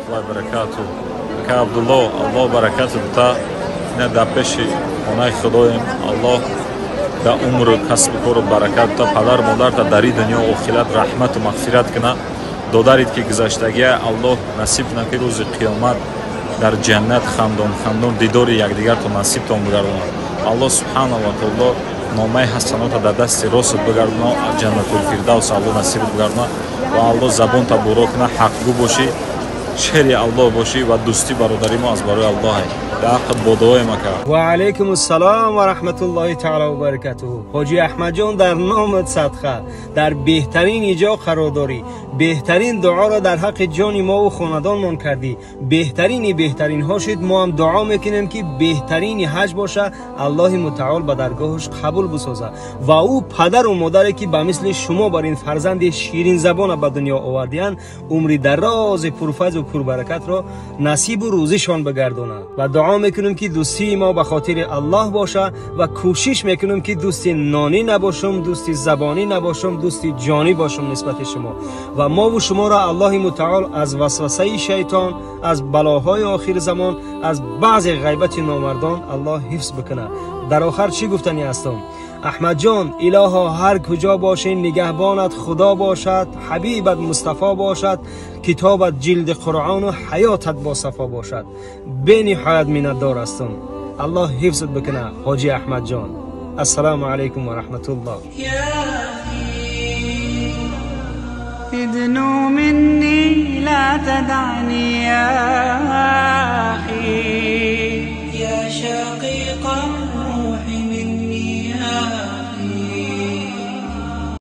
الله وبركاته. که عبدالله الله برکت بتا نه در پیش خانه خدایم. الله در عمر و کسب کار و برکت تا پدر مادر تا در دنیا و آخرت رحمت و مغفرت کنه. دادارید که گذشتگی الله نصیب کنه که روز قیامت در جنت خندان دیدار یکدیگر تا نصیب تان بگردونه. الله سبحانه و تعالی نامه حسنات در دست راست بگردونه، جنت الفردوس الله نصیب بگردونه و الله زبان تا برو کنه، حقگو باشی، شهر الله باشی و دوستی برادری ما از برای الله عقد بودوی مکه. و علیکم السلام و رحمت الله تعالی و برکاته. حاجی احمد جان در نامت صدقه در بهترین ایجا قرار داری، بهترین دعا را در حق جان ما و خاندانمان کردی. بهترین ها شد. ما هم دعا میکنیم که بهترین حج باشه، الله متعال به درگاهش قبول بسازه و او پدر و مادری که به مثل شما بر این فرزند شیرین زبان به دنیا آوردین عمری دراز پرفیض و پربرکت را نصیب و روزیشان بگردونه و دعا میکنم که دوستی ما به خاطر الله باشه و کوشش میکنم که دوستی نانی نباشم، دوستی زبانی نباشم، دوستی جانی باشم نسبت شما و ما و شما را الله متعال از وسوسه شیطان، از بلاهای آخر زمان، از بعض غیبت نامردان الله حفظ بکنه. در آخر چی گفتنی هستم؟ احمد جان الها هر کجا باشی نگهبانت خدا باشد، حبیبت مصطفی باشد، کتابت جلد قرآن و حیاتت با صفا باشد. به نهایت منتدار هستم. الله حفظت بکنه حاجی احمد جان. السلام علیکم و رحمت الله. ادنو مني لا تدعني يا